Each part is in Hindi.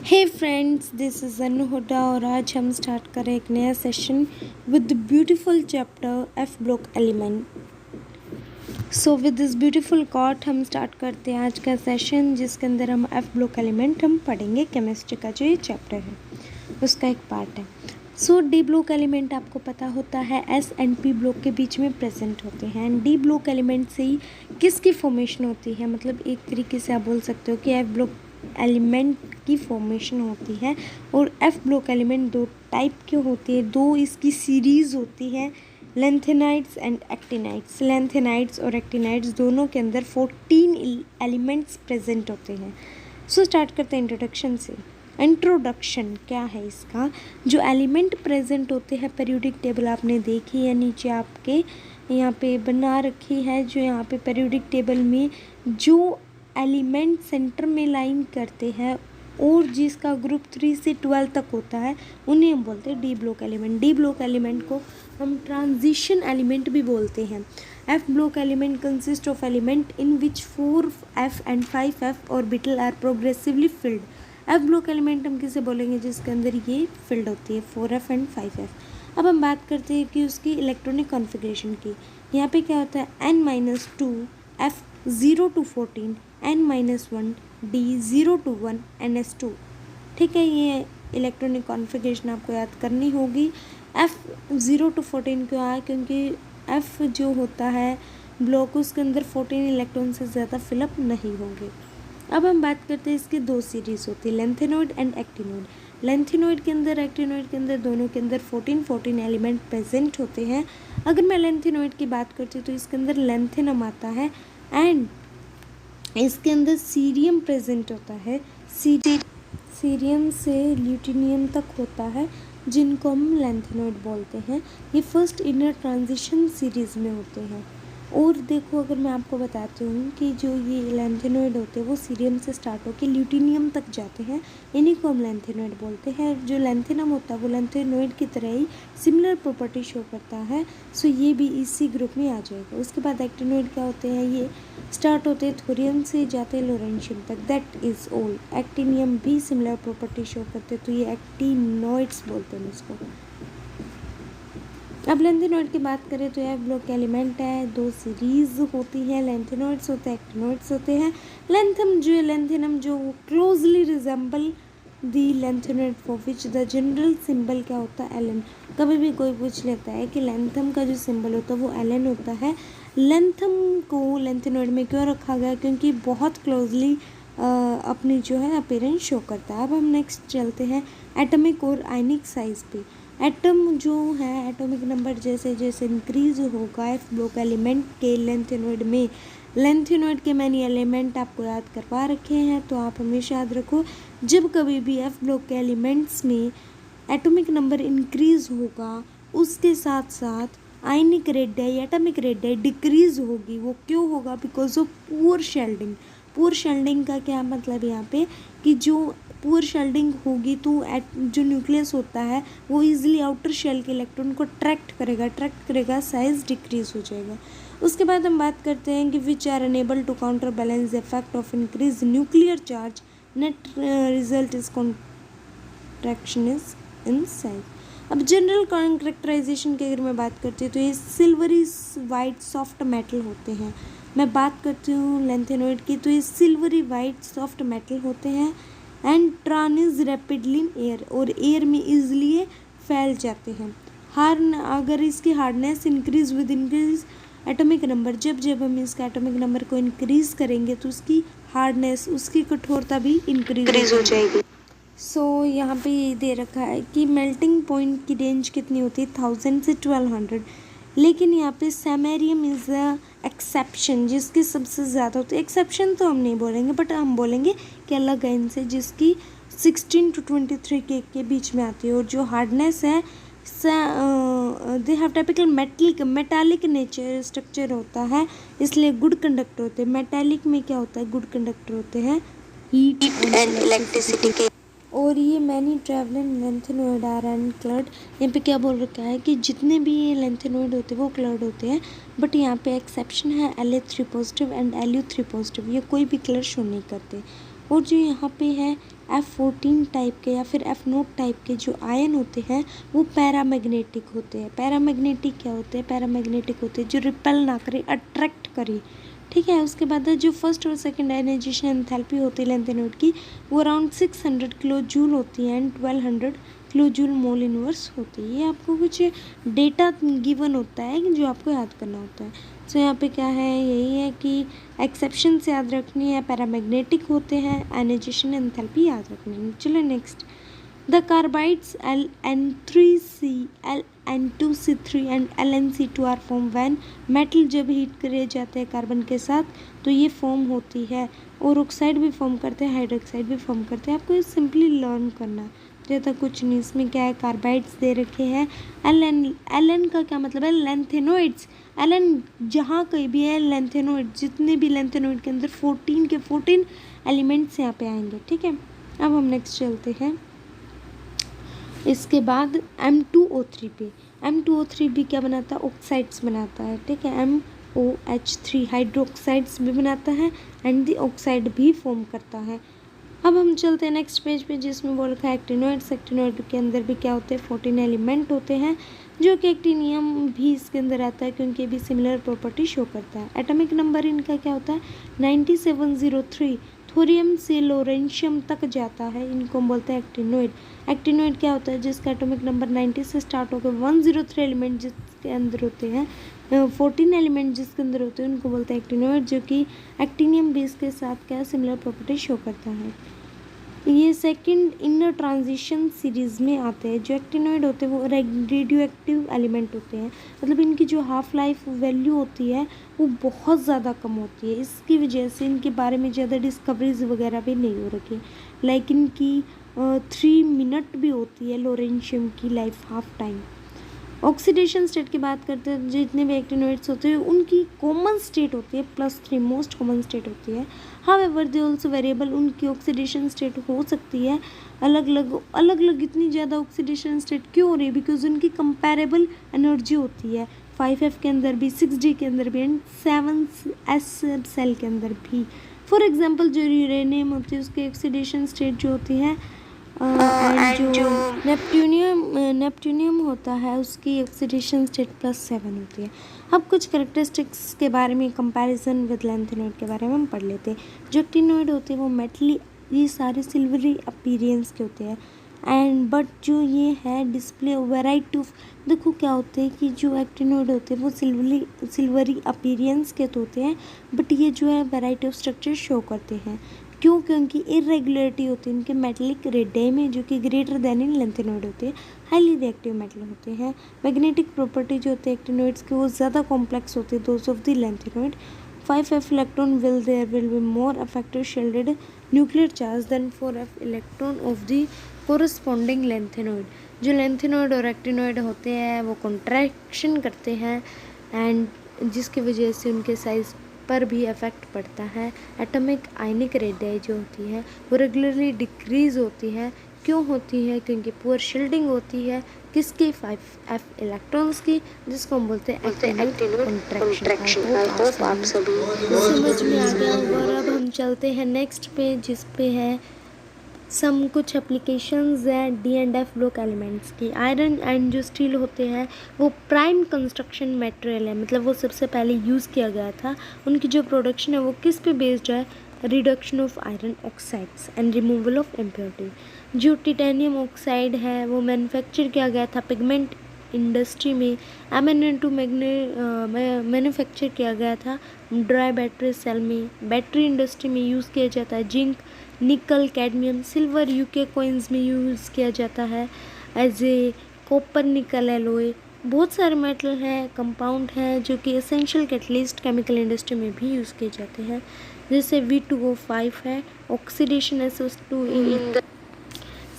Hey friends, this is Anu Hooda और आज हम स्टार्ट करें एक नया session with beautiful chapter F block element. So with this beautiful thought हम स्टार्ट करते हैं आज का सेशन, जिसके अंदर हम एफ ब्लॉक एलिमेंट हम पढ़ेंगे। केमिस्ट्री का जो ये चैप्टर है उसका एक पार्ट है। सो डी ब्लॉक एलिमेंट आपको पता होता है एस एंड पी ब्लॉक के बीच में प्रेजेंट होते हैं। एंड डी ब्लॉक एलिमेंट से ही किसकी फॉर्मेशन होती है, मतलब एक तरीके से आप बोल सकते हो कि एफ ब्लॉक एलिमेंट की फॉर्मेशन होती है। और एफ ब्लॉक एलिमेंट दो टाइप की होती है, दो इसकी सीरीज़ होती है, लेंथेनाइड्स एंड एक्टिनाइड्स। लेंथेनाइड्स और एक्टिनाइड्स दोनों के अंदर 14 एलिमेंट्स प्रेजेंट होते हैं। सो स्टार्ट करते हैं इंट्रोडक्शन से। इंट्रोडक्शन क्या है इसका, जो एलिमेंट प्रेजेंट होते हैं, पीरियोडिक टेबल आपने देखी है नीचे आपके यहाँ पे बना रखी है। जो यहाँ पे पीरियोडिक टेबल में जो एलिमेंट सेंटर में लाइन करते हैं और जिसका ग्रुप 3 से 12 तक होता है, उन्हें हम बोलते हैं D block element. D block element को हम ट्रांजिशन एलिमेंट भी बोलते हैं। F block element consist of element in which 4f and 5f orbital are progressively filled. F block element हम किसे बोलेंगे जिसके अंदर ये फिल्ड होती है 4f and 5f। अब हम बात करते हैं कि उसकी इलेक्ट्रॉनिक कॉन्फ़िगरेशन की। यहाँ पे क्या होता है n-2 f 0 to 14 n-1 d 0 to 1 ns2। ठीक है, ये इलेक्ट्रॉनिक कॉन्फ़िगरेशन आपको याद करनी होगी। f 0 to 14 क्यों आया, क्योंकि f जो होता है ब्लॉक उसके अंदर 14 इलेक्ट्रॉन से ज़्यादा फिलअप नहीं होंगे। अब हम बात करते हैं इसकी दो सीरीज़ होती है, लेंथेनॉइड एंड एक्टिनॉइड। लेंथेनॉइड के अंदर एक्टिनॉइड के अंदर दोनों के अंदर 14 एलिमेंट प्रेजेंट होते हैं। अगर मैं लेंथेनॉइड की बात करती हूँ तो इसके अंदर लेंथेनम आता है एंड इसके अंदर सीरियम प्रेजेंट होता है। सीरियम से ल्यूटिनियम तक होता है, जिनको हम लेंथेनॉइड बोलते हैं। ये फर्स्ट इनर ट्रांजिशन सीरीज़ में होते हैं। और देखो, अगर मैं आपको बताती हूँ कि जो ये लेंथेनॉइड होते हैं वो सीरियम से स्टार्ट होकर ल्यूटिनियम तक जाते हैं, इन्हीं को हम लेंथेनॉइड बोलते हैं। जो लेंथेनम होता है वो लेंथेनॉइड की तरह ही सिमिलर प्रॉपर्टी शो करता है, सो ये भी इसी ग्रुप में आ जाएगा। उसके बाद एक्टिनॉइड क्या होते हैं, ये स्टार्ट होते हैं थोरियम से जाते हैं लोरेंशियम तक, दैट इज़ ऑल। एक्टिनियम भी सिमिलर प्रॉपर्टी शो करते हैं, तो ये एक्टिनॉइड्स बोलते हैं इसको। अब लेंथेनॉइड की बात करें तो एफ ब्लॉक एलिमेंट है, दो सीरीज़ होती है, लेंथेनॉइड्स होते हैं, एक्टिनॉइड्स होते हैं। लेंथेनम जो closely resemble the lanthanoid for which the general symbol क्या होता है, एलन। कभी भी कोई पूछ लेता है कि लेंथम का जो सिंबल होता है वो एलन होता है। लेंथम को लेंथेनॉइड में क्यों रखा गया, क्योंकि बहुत क्लोजली अपनी जो है अपीयरेंस शो करता है। अब हम नेक्स्ट चलते हैं एटॉमिक और आयनिक साइज पे। एटम जो है, एटॉमिक नंबर जैसे जैसे इंक्रीज होगा एफ ब्लॉक एलिमेंट के लेंथेनॉइड में, लेंथेनॉइड के मैंने एलिमेंट आपको याद करवा रखे हैं, तो आप हमेशा याद रखो जब कभी भी एफ ब्लॉक के एलिमेंट्स में एटॉमिक नंबर इंक्रीज होगा, उसके साथ साथ ionic radii atomic radii decrease होगी। वो क्यों होगा, because of poor shielding. Poor shielding का क्या मतलब यहाँ पे कि जो पुअर शेल्डिंग होगी तो जो न्यूक्लियस होता है वो इजीली आउटर शेल के इलेक्ट्रॉन को ट्रैक्ट करेगा, साइज डिक्रीज हो जाएगा। उसके बाद हम बात करते हैं कि which are unable to counter balance the effect of increase nuclear charge, net result is contraction is in size. अब जनरल कैरेक्टराइजेशन की अगर मैं बात करती हूँ तो ये सिल्वरी वाइट सॉफ्ट मेटल होते हैं। मैं बात करती हूँ लेंथेनॉइड की, तो ये सिल्वरी वाइट सॉफ्ट मेटल होते हैं and tarnish rapidly in air, और एयर में इजली फैल जाते हैं। अगर इसकी hardness increase with increase atomic number, जब हम इसका एटॉमिक नंबर को इंक्रीज करेंगे तो उसकी हार्डनेस, उसकी कठोरता भी इंक्रीज हो जाएगी। सो यहाँ पे ये दे रखा है कि मेल्टिंग पॉइंट की रेंज कितनी होती है, 1000 से 1200। लेकिन यहाँ पे सैमेरियम इज़ अ एक्सेप्शन, जिसकी सबसे ज़्यादा होती है। एक्सेप्शन तो हम नहीं बोलेंगे, बट हम बोलेंगे कि अलग है इनसे, जिसकी 16 to 23 के बीच में आती है। और जो हार्डनेस है, they have typical metallic nature structure होता है, इसलिए गुड कंडक्टर होते हैं। मेटालिक में क्या होता है, गुड कंडक्टर होते हैं हीट एंड इलेक्ट्रिसिटी के। और ये मैनी ट्रैवलिंग लेंथेनॉइड आर अनक्लर्ड। यहाँ पे क्या बोल रखा है कि जितने भी ये लेंथेनॉइड होते हैं वो क्लर्ड होते हैं, बट यहाँ पे एक्सेप्शन है La3 positive and Lu3 positive, ये कोई भी कलर शो नहीं करते। और जो यहाँ पे है F14 टाइप के या फिर F0 टाइप के जो आयन होते हैं वो पैरामैग्नेटिक होते हैं। पैरामैग्नेटिक क्या होते हैं? पैरामैग्नेटिक होते हैं जो रिपेल ना करे, अट्रैक्ट करे, ठीक है। उसके बाद जो फर्स्ट और सेकंड आयनाइजेशन एंथैल्पी होती है लैंथेनॉइड की वो अराउंड 600 किलो जूल होती है and 1200 kilo joule mole inverse होती है। ये आपको कुछ डेटा गिवन होता है जो आपको याद करना होता है। तो यहाँ पे क्या है, यही है कि एक्सेप्शन से याद रखनी है, पैरामैग्नेटिक होते हैं, आयनाइजेशन एंथैल्पी याद रखनी है। चलो next, the carbides Ln3C, Ln2C3 and Ln2C are form when metal जब हीट करे जाते हैं कार्बन के साथ तो ये फॉर्म होती है, और ऑक्साइड भी फॉर्म करते हैं, हाइड्रोक्साइड भी फॉर्म करते हैं। आपको ये सिंपली लर्न करना है, ज़्यादा कुछ नहीं। इसमें क्या है, कार्बाइड्स दे रखे हैं। Ln का क्या मतलब है? लैंथेनोइड्स। Ln जहाँ कहीं भी है लैंथेनोइड, जितने भी लैंथेनोइड के अंदर 14 के 14 एलिमेंट्स यहाँ पे आएंगे, ठीक है। अब हम नेक्स्ट चलते हैं। इसके बाद M2O3 पे, M2O3 भी क्या बनाता है? ऑक्साइड्स बनाता है, ठीक है। MOH3 हाइड्रोक्साइड्स भी बनाता है एंड दी ऑक्साइड भी फॉर्म करता है। अब हम चलते हैं नेक्स्ट पेज पे जिसमें बोल रखा है एक्टिनोइड्स। एक्टिनोइड के अंदर भी क्या होते हैं? 14 एलिमेंट होते हैं, जो कि एक्टिनियम भी इसके अंदर आता है क्योंकि ये भी सिमिलर प्रॉपर्टी शो करता है। एटॉमिक नंबर इनका क्या होता है? 9703। थोरियम से लोरेंशियम तक जाता है, इनको हम बोलते हैं एक्टिनोइड। एक्टिनोइड क्या होता है? जिसका एटॉमिक नंबर 90 से स्टार्ट होकर 103 एलिमेंट जिसके अंदर होते हैं, 14 एलिमेंट जिसके अंदर होते हैं, उनको बोलते हैं एक्टिनोइड, जो कि एक्टिनियम बेस के साथ क्या सिमिलर प्रॉपर्टी शो करता है। ये सेकंड इनर ट्रांजिशन सीरीज़ में आते हैं। जो एक्टिनोइड होते हैं वो रेडियो एक्टिव एलिमेंट होते हैं, मतलब इनकी जो हाफ लाइफ वैल्यू होती है वो बहुत ज़्यादा कम होती है। इसकी वजह से इनके बारे में ज़्यादा डिस्कवरीज वगैरह भी नहीं हो रखी, लाइक इनकी 3 मिनट भी होती है लोरेंशियम की life half time. Oxidation state की बात करते हैं, जितने भी एक्टिनोइड्स होते हैं उनकी कॉमन स्टेट होती है +3, मोस्ट कॉमन स्टेट होती है। हाउएवर दे आल्सो वेरिएबल, उनकी ऑक्सीडेशन स्टेट हो सकती है अलग अलग। इतनी ज़्यादा ऑक्सीडेशन स्टेट क्यों हो रही है? बिकॉज उनकी कंपैरेबल एनर्जी होती है 5F के अंदर भी, 6D के अंदर भी एंड 7S सेल के अंदर भी। फॉर एग्जाम्पल जो यूरेनियम होती है उसकी ऑक्सीडेशन स्टेट जो होती है एंड जो नेपट्यूनियम होता है उसकी ऑक्सीडेशन स्टेट +7 होती है। अब कुछ करेक्टरिस्टिक्स के बारे में कंपैरिजन विद लैंथेनोइड के बारे में हम पढ़ लेते हैं। जो एक्टिनोइड होते हैं वो मेटली, ये सारे सिल्वरी अपीरियंस के होते हैं एंड बट जो ये है डिस्प्ले वेराइटी ऑफ, देखो क्या होते हैं कि जो एक्टिनोइड होते हैं वो सिल्वरी अपीरियंस के तो होते हैं, बट ये जो है वेराइटी ऑफ स्ट्रक्चर शो करते हैं। क्यों? क्योंकि इरेगुलरिटी होती है इनके मेटलिक रेडियस में, जो कि ग्रेटर देन इन लैंथेनोइड होते हैं, हाईली रिएक्टिव मेटल होते हैं। मैग्नेटिक प्रॉपर्टी जो होते हैं एक्टिनोइड्स के वो ज़्यादा कॉम्प्लेक्स होते हैं those of the lanthanoid. 5F electron will be more effective shielded nuclear charge than 4F electron of the corresponding lanthanoid. जो लैंथेनोइड और एक्टिनोइड होते हैं वो कॉन्ट्रैक्शन करते हैं एंड जिसकी वजह से उनके साइज पर भी इफेक्ट पड़ता है। एटॉमिक आयनिक रेडियस जो होती है वो रेगुलरली डिक्रीज होती है। क्यों होती है? क्योंकि पुअर शील्डिंग होती है किसकी? 5F इलेक्ट्रॉन्स की, जिसको हम बोलते हैं एक्टिनोइड कॉन्ट्रैक्शन। आप सभी समझ में आ गया होगा। और अब हम चलते हैं नेक्स्ट पे जिस पे है सम कुछ एप्लीकेशंस हैं D&F ब्लॉक एलिमेंट्स की। आयरन एंड जो स्टील होते हैं वो प्राइम कंस्ट्रक्शन मटेरियल है, मतलब वो सबसे पहले यूज़ किया गया था। उनकी जो प्रोडक्शन है वो किस पे बेस्ड है? Reduction of iron oxides and removal of impurity. जो टिटेनियम ऑक्साइड है वो मैन्युफैक्चर किया गया था पिगमेंट इंडस्ट्री में। Mn2 मैन्युफैक्चर किया गया था ड्राई बैटरी सेल में। बैटरी इंडस्ट्री में यूज़ किया जाता है zinc, nickel, cadmium, silver UK coins में यूज़ किया जाता है as a copper nickel alloy. बहुत सारे मेटल हैं, कंपाउंड हैं जो कि एसेंशियल कैटलिस्ट केमिकल इंडस्ट्री में भी यूज़ किए जाते हैं, जैसे V2O5 है। ऑक्सीडेशन SO2 इन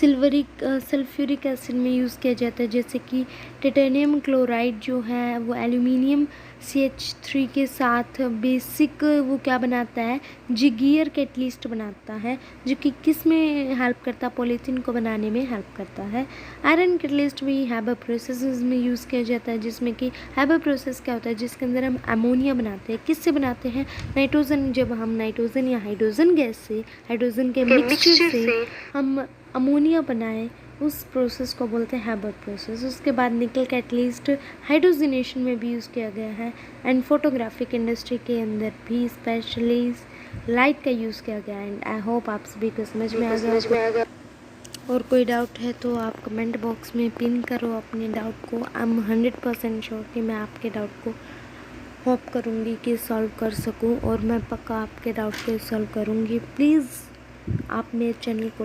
सल्फ्यूरिक एसिड में यूज़ किया जाता है, जैसे कि टिटेनियम क्लोराइड जो है वो एल्यूमिनियम CH3 के साथ बेसिक वो क्या बनाता है, जिगियर कैटलिस्ट बनाता है, जो कि किस में हेल्प करता है, पॉलीथीन को बनाने में हेल्प करता है। आयरन कैटलिस्ट भी हैबर प्रोसेसेस में यूज़ किया जाता है, जिसमें कि हैबर प्रोसेस क्या होता है, जिसके अंदर हम अमोनिया बनाते हैं। किससे बनाते हैं, नाइट्रोजन, जब हम नाइट्रोजन या हाइड्रोजन गैस से, हाइड्रोजन के मिक्सचर से हम अमोनिया बनाए, उस प्रोसेस को बोलते हैं हैबर प्रोसेस। उसके बाद निकल कैटलिस्ट हाइड्रोजनेशन में भी यूज़ किया गया है, एंड फोटोग्राफिक इंडस्ट्री के अंदर भी स्पेशली लाइट का यूज़ किया गया है। एंड आई होप आप सभी को समझ में आ गया। और कोई डाउट है तो आप कमेंट बॉक्स में पिन करो अपने डाउट को। आई एम 100% श्योर कि मैं आपके डाउट को होप करूँगी कि सॉल्व कर सकूँ, और मैं पक्का आपके डाउट को सॉल्व करूँगी। प्लीज़ आप मेरे चैनल को